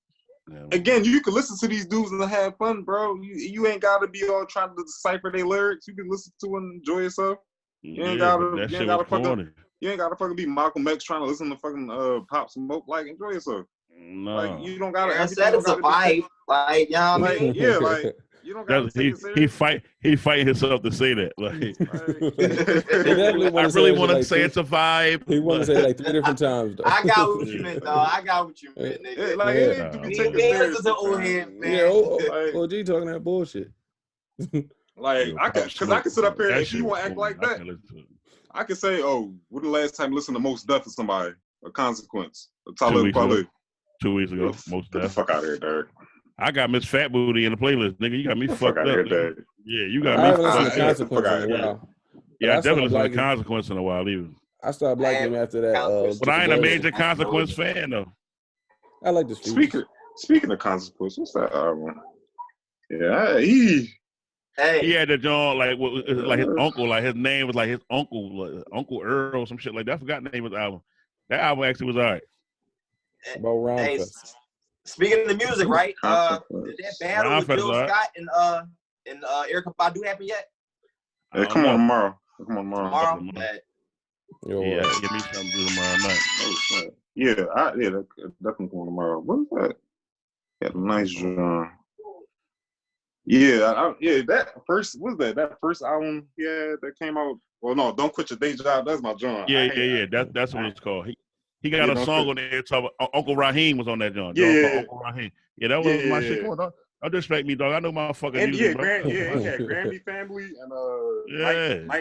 Again, you can listen to these dudes and have fun, bro. You ain't gotta be all trying to decipher their lyrics. You can listen to and enjoy yourself. You ain't gotta fucking be Malcolm X trying to listen to fucking Pop Smoke. Like enjoy yourself. No. Like you don't gotta. I said it's a vibe. Like, you know what I mean? Yeah, like you don't gotta take it serious. He fighting himself to say that. Like, I really want to say it's a vibe. He want to say it like 3 different times. Though. I got what you meant, dog. I got what you meant, nigga. Like, you take it serious. To old head, man. Yeah, OG talking that bullshit. Like, I can sit up here if you want to act like that. I can say, oh, when the last time you listened to Most Def of somebody? A Consequence. 2 weeks ago. Most Get the fuck out of here, Derek. I got Miss Fat Booty in the playlist, nigga. You got me fucked up. Here, yeah, you got me fucked up. Consequence in a while. Yeah, I definitely listened to Consequence in a while, even. I started liking him after that. But I ain't a major Consequence fan, though. I like this feature. Speaking of Consequence, what's that one? Yeah, he had the John like his uncle, like his name was like his uncle, Uncle Earl, or some shit like that. I forgot the name of the album. That album actually was all right. About Roundfest. Speaking of music, right? Did that battle with Jill Scott and Erykah Badu happen yet? Hey, come on tomorrow. Tomorrow? Yeah, give me something to do tomorrow night. Yeah, definitely come on tomorrow. What is that? Got a nice drum. Yeah, that first, what's that? That first album, that came out. Well, no, Don't Quit Your Day Job. That's my John. Yeah. That's what it's called. He got a song on there talking about Uncle Raheem was on that John. Yeah. Uncle Raheem. Yeah, that was my shit. Don't disrespect me, dog. I know my fucking music, bro. He had Grammy Family and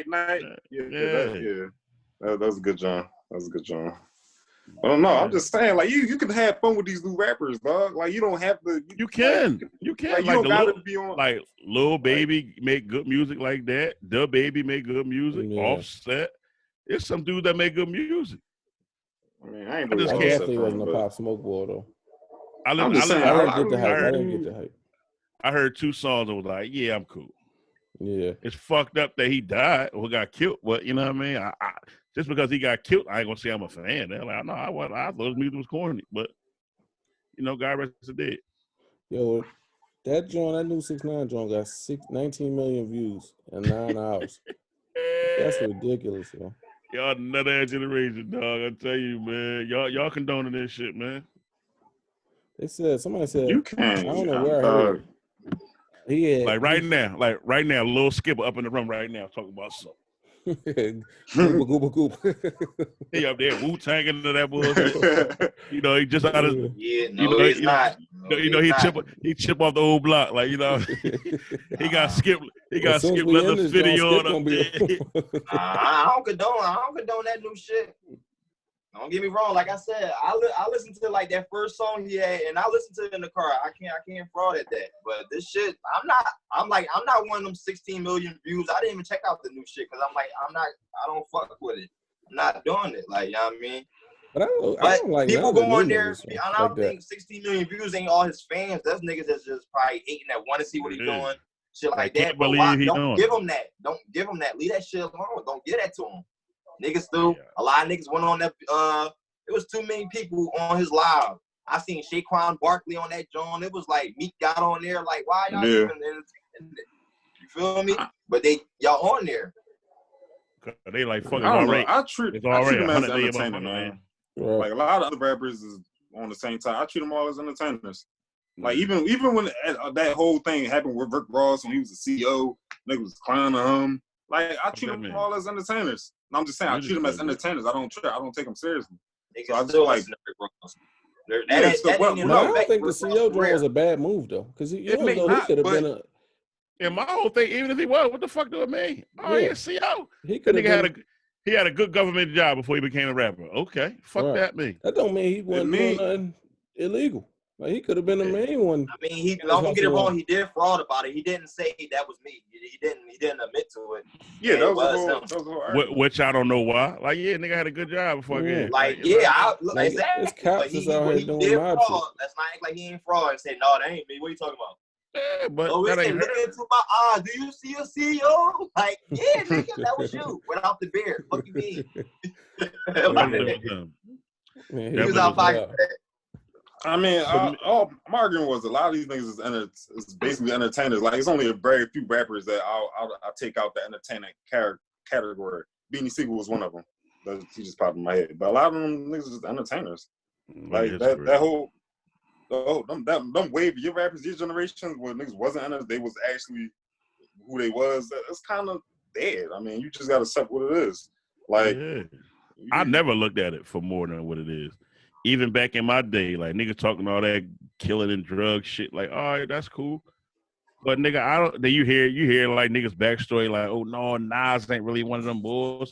Night. Yeah. That was a good John. I don't know. I'm just saying, like you can have fun with these new rappers, dog. Like you don't have to. You can. Like, you don't gotta be on. Like Lil Baby make good music like that. The Baby make good music. Yeah. Offset. There's some dudes that make good music. I mean, I definitely wasn't a Pop Smoke boy though. I didn't get the hype. I heard 2 songs and was like, yeah, I'm cool. Yeah. It's fucked up that he died or got killed, but you know what I mean? I just because he got killed, I ain't gonna say I'm a fan. They're like, no, I thought his music was corny, but God rest his dead. Yo, that new 6ix9ine joint got 19 million views in 9 hours. That's ridiculous, yo. Y'all another generation, dog. I tell you, man. Y'all condoning this shit, man. Somebody said you can't. I don't know where I heard. Like right now, Lil Skipper up in the room right now talking about something. Gooba goop. He up there Wu-Tang into that bullshit. He just out of he's not. He chip off the old block, like he got skipped. He got skipped. Let the video on. I don't condone that new shit. Don't get me wrong. Like I said, I listened to like that first song he had, and I listened to it in the car. I can't fraud at that. But this shit, I'm not one of them 16 million views. I didn't even check out the new shit because I don't fuck with it. I'm not doing it. Like, you know what I mean? But I don't like people going there. I don't like think 16 million views ain't all his fans. That's niggas that's just probably hating that want to see what he's doing. Shit like that. But don't give him that. Don't give him that. Leave that shit alone. Don't give that to him. Niggas still, a lot of niggas went on that. It was too many people on his live. I seen Shaquan Barkley on that joint. It was like Meek got on there. Like, why y'all even? You feel me? But y'all on there. They like fucking already. I treat them as entertainment, man. Right. Like a lot of other rappers is on the same time. I treat them all as entertainers. Like even when that whole thing happened with Rick Ross when he was the CEO, niggas was clowning him. Like I treat them all as entertainers. And I'm just saying I treat them as entertainers. I don't take them seriously. So I just feel like I don't think the CEO joint was a bad move though, because he could have been a. And my whole thing, even if he was, what the fuck do it mean? Oh, yeah, CEO. He could have he had a good government job before he became a rapper. Okay, fuck that mean. That don't mean he wasn't doing nothing illegal. Like he could have been the main one. I mean, don't get it wrong. He did fraud about it. He didn't say that was me. He didn't admit to it. Yeah, that was which I don't know why. Like, yeah, nigga had a good job before again. Exactly. Cops is out here doing mob shit. Let's not act like he ain't fraud and say, no, that ain't me. What are you talking about? Yeah, but that ain't look into my eyes. Do you see a CEO? Like, yeah, nigga, that was you. Without the beard. Fuck you mean? He was out pocket. I mean, my argument was a lot of these niggas is basically entertainers. Like, it's only a very few rappers that I'll take out the entertainment category. Beanie Siegel was one of them. He just popped in my head. But a lot of them niggas is entertainers. Like, that whole... them wave your rappers, these generations where niggas wasn't entertainers, they was actually who they was. It's kind of dead. I mean, you just got to accept what it is. Like... I never looked at it for more than what it is. Even back in my day, like niggas talking all that killing and drug shit, like, all right, that's cool. But nigga, then you hear like niggas backstory, like, oh no, Nas ain't really one of them bulls.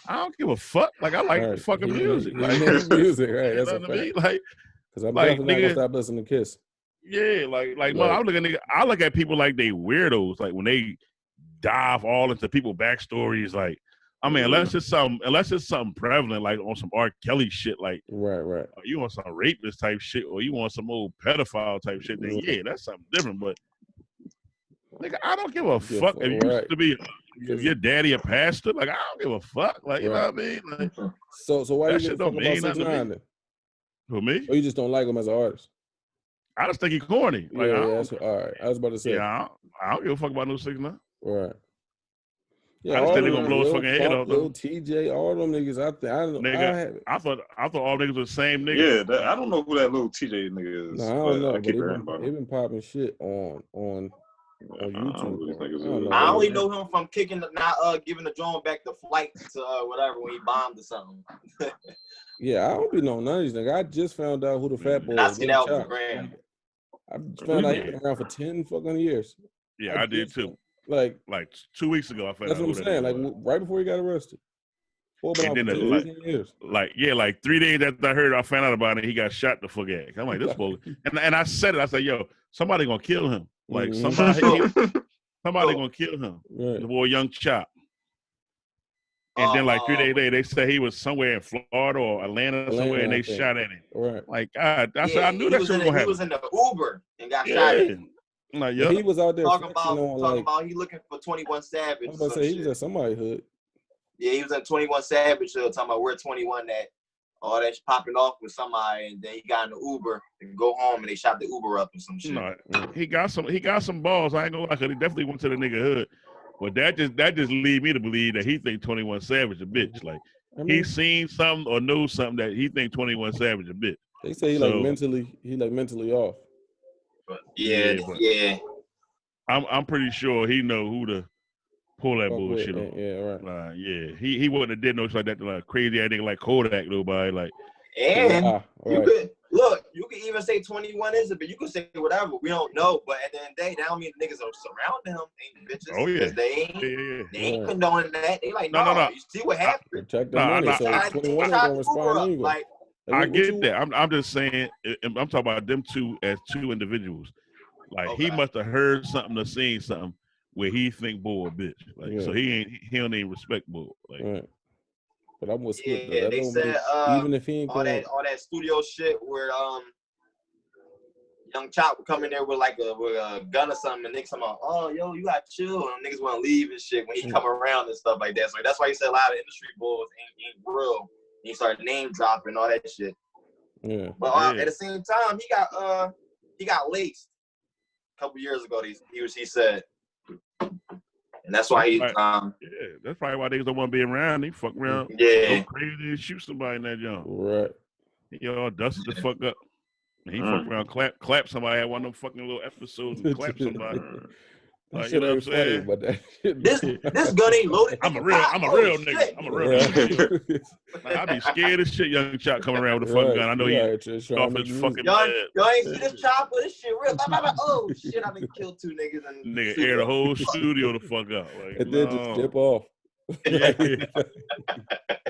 I don't give a fuck. Like I like the fucking music. Like music, right? That's what I mean. Like, because I'm definitely not gonna stop listening to Kiss. Yeah, I look at people like they weirdos, like when they dive all into people's backstories, like. I mean, unless it's something prevalent, like on some R. Kelly shit, like right. You want some rapist type shit, or you want some old pedophile type shit, then yeah, that's something different. But nigga, I don't give a fuck if you used to be if your daddy a pastor. Like I don't give a fuck. Like you know what I mean? Like, so why you give a fuck about 6ix9ine then? Who, me? Or you just don't like him as an artist? I just think he's corny. Like, all right. I was about to say. Yeah, I don't give a fuck about no 6ix9ine. Right. Yeah, I just think they're gonna blow his fucking head off. Lil TJ, all them niggas. I thought all niggas were the same nigga. Yeah, I don't know who that Lil TJ nigga is. No, I don't know. But they've been popping shit on YouTube. I only know him from giving the drone back the flight to whatever when he bombed or something. Yeah, I don't be knowing none of these niggas. I just found out who the fat boy is. I seen that with Graham. I found out he's been around for 10 fucking years. Yeah, I did too. Like 2 weeks ago, I found out. That's what I'm saying. Like right before he got arrested. And then years. Like 3 days after I found out about it, he got shot the fuck at. I'm like, this boy. And I said it. I said, yo, somebody gonna kill him. Like somebody gonna kill him. Right. The boy Young Chop. And then like 3 days later, they said he was somewhere in Florida or Atlanta somewhere, and they shot at him. Right. Like God, I knew that shit was gonna happen. He was in the Uber and got shot at. Like, he was out there talking about he looking for 21 Savage. I was about to say he was at somebody's hood. Yeah, he was at 21 Savage talking about where 21 at. All that popping off with somebody, and then he got in the Uber and go home, and they shot the Uber up or some shit. No, he got some balls. I ain't gonna lie, 'cause he definitely went to the nigga hood. But that just lead me to believe that he think 21 Savage a bitch. Like he seen something or knows something that he think 21 Savage a bitch. They say he mentally off. But yeah. I'm pretty sure he know who to pull that bullshit on. Yeah, right. Yeah, he wouldn't have did no shit like that to like crazy ass nigga like Kodak nobody like. And you could even say 21 is it, but you can say whatever. We don't know. But at the end of the day, that don't mean niggas are surrounding him ain't bitches. Oh yeah. They ain't condoning that. They like, no. You see what happened? Protect the money. So 21 ain't gonna respond anyway. Like, I get that. I'm just saying. I'm talking about them two as two individuals. Like he must have heard something or seen something where he think Bull a bitch. Like so he don't even respect Bull. Like. Right. But I'm with Skip. Yeah, they said even if he ain't all that studio shit where Young Chop would come in there with like a gun or something, and niggas talking about, oh yo, you gotta chill, and niggas want to leave and shit when he come around and stuff like that. So that's why he said a lot of industry bulls ain't real. And he started name dropping all that shit. Yeah. But at the same time, he got laced a couple years ago. He said. And that's why he. That's probably why they don't want to be around. They fuck around, go crazy, and shoot somebody in that jump. Right. He all dusted the fuck up. And he fuck around, clap somebody. Had one of them fucking little episodes and clap somebody. Like, you know what I'm saying? But that shit, this gun ain't loaded. I'm a real nigga. I'm a real nigga. Like, I be scared as shit. Young Chop coming around with a fucking gun. I know he off his fucking y'all ain't see this chopper. This shit real. Oh shit! I been killed 2 niggas and nigga air the whole studio the fuck up. Like, and then just dip off.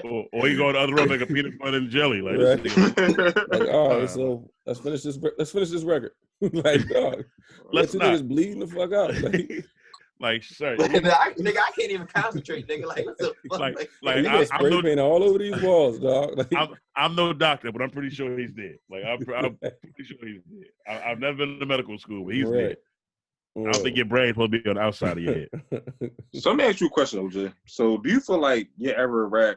Or you go to the other room like a peanut butter and jelly. Like, right. Like, all right, so let's finish this record. Like, dog, let's not. Niggas bleeding the fuck out. Like sir, nigga, I can't even concentrate, nigga. Like, what's the fuck? Like I'm spray paint all over these walls, dog. Like, I'm no doctor, but I'm pretty sure he's dead. Like, I'm pretty sure he's dead. I've never been to medical school, but he's dead. I don't think your brain's supposed to be on the outside of your head. So let me ask you a question, OJ. So do you feel like your ever rap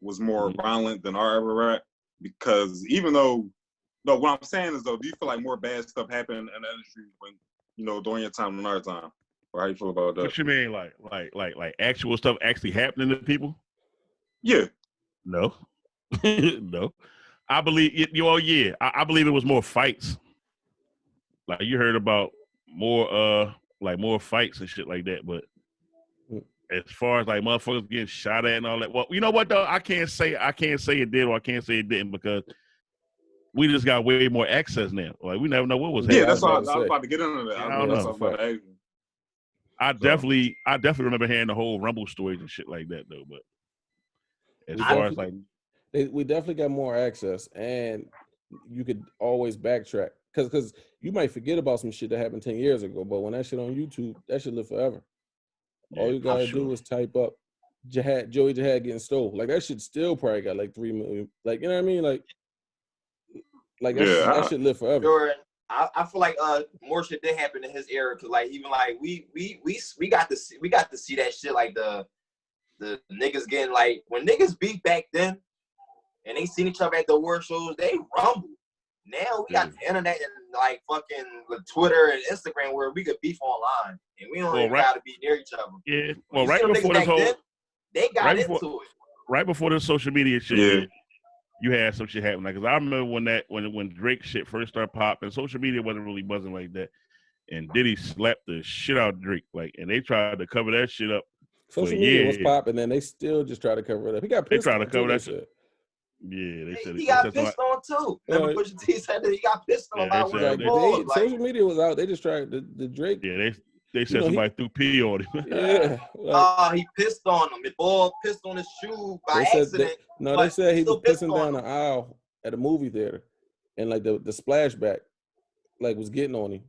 was more violent than our ever rap? Because even though, no, what I'm saying is though, do you feel like more bad stuff happened in the industry when, during your time than our time? Or how you feel about that? What you mean, like actual stuff actually happening to people? Yeah. No. No. I believe I believe it was more fights. Like you heard about more fights and shit like that, but as far as like motherfuckers getting shot at and all that, well, you know what though? I can't say it did or I can't say it didn't because we just got way more access now. Like we never know what was happening. Yeah, that's what I was about to get into that. I don't know. I definitely remember hearing the whole Rumble stories and shit like that though. But as far as like, we definitely got more access, and you could always backtrack because you might forget about some shit that happened 10 years ago, but when that shit on YouTube, that shit live forever. Yeah, all you gotta do is type up Joey Jihad getting stole. Like that shit still probably got like 3 million. Like you know what I mean? Like that shit live forever. Sure. I feel like more shit did happen in his era because like even like we got to see that shit like the niggas getting like when niggas beat back then and they seen each other at the award shows, they rumble. Now we got the internet and like fucking Twitter and Instagram where we could beef online and we don't even gotta be near each other. Yeah. Well, right before this whole they got into it. Right before this social media shit. Yeah. You had some shit happen like because I remember when Drake shit first started popping, social media wasn't really buzzing like that, and Diddy slapped the shit out of Drake and they tried to cover that shit up. Social media was popping, and they still just try to cover it up. He got pissed. They tried to cover that shit. Yeah, they said he got pissed on too. Remember Pusha T said that he got pissed on about when social media was out. They just tried the Drake. Yeah, they said somebody threw pee on him. Yeah. He pissed on him. The ball pissed on his shoe by accident. They said he was pissing down the aisle at a movie theater, and like the splashback, like was getting on him.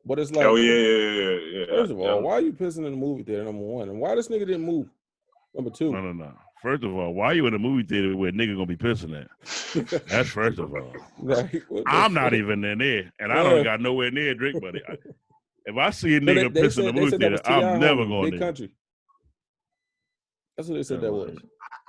But it's like, yeah. First of all, why are you pissing in the movie theater? Number one, and why this nigga didn't move? Number two, no. First of all, why you in a movie theater where a nigga gonna be pissing at? That's first of all. Like, I'm not even in there, and I don't got nowhere near Drake, buddy. If I see a nigga pissing in the movie theater, I'm never going there. Country. That's what they said that was.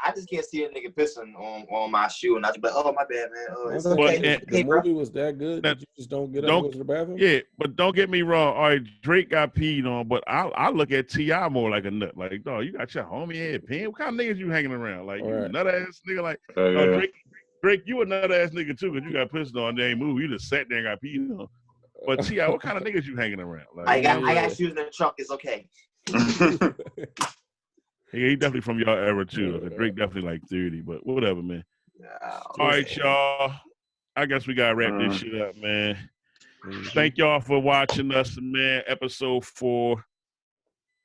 I just can't see a nigga pissing on my shoe, and I just be like, oh, my bad, man. Oh, it's okay. The movie was that good that you just don't get up and go to the bathroom? Yeah, but don't get me wrong. All right, Drake got peed on, but I look at T.I. more like a nut. Like, dog, you got your homie head peeing. What kind of niggas you hanging around? Like, you nut ass nigga? Like, Drake, you a nut ass nigga too, because you got pissed on, they ain't move. You just sat there and got peed on. But T.I., what kind of niggas you hanging around? Like, I got shoes in the trunk. It's okay. He definitely from y'all era too. Drake definitely like 30, but whatever, man. All right, y'all. I guess we gotta wrap this shit up, man. Thank y'all for watching us, man. Episode 4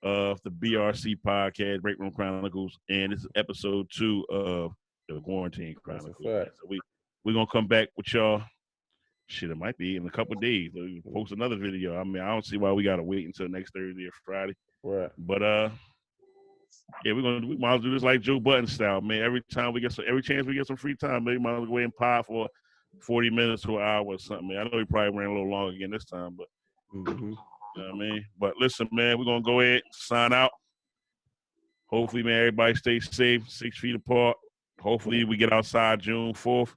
of the BRC podcast, Break Room Chronicles, and this is episode 2 of the Quarantine Chronicles. So we're gonna come back with y'all. Shit, it might be in a couple of days. So we can post another video. I mean, I don't see why we gotta wait until next Thursday or Friday. Right. But yeah, we might as well do this like Joe Budden style, man. Every chance we get some free time, maybe might as well go ahead and pod for 40 minutes to an hour or something, man. I know we probably ran a little longer again this time, but you know what I mean? But listen, man, we're gonna go ahead and sign out. Hopefully, man, everybody stay safe, 6 feet apart. Hopefully we get outside June 4th.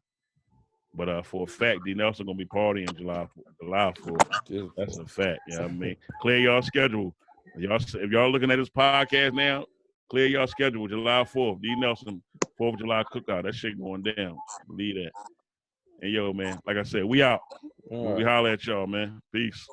But for a fact, D Nelson gonna be partying July 4th. That's a fact. You know what I mean? Clear y'all schedule. If y'all looking at this podcast now, clear y'all schedule. July 4th. D Nelson 4th of July cookout. That shit going down. Believe that. And yo, man, like I said, we out. We holler at y'all, man. Peace.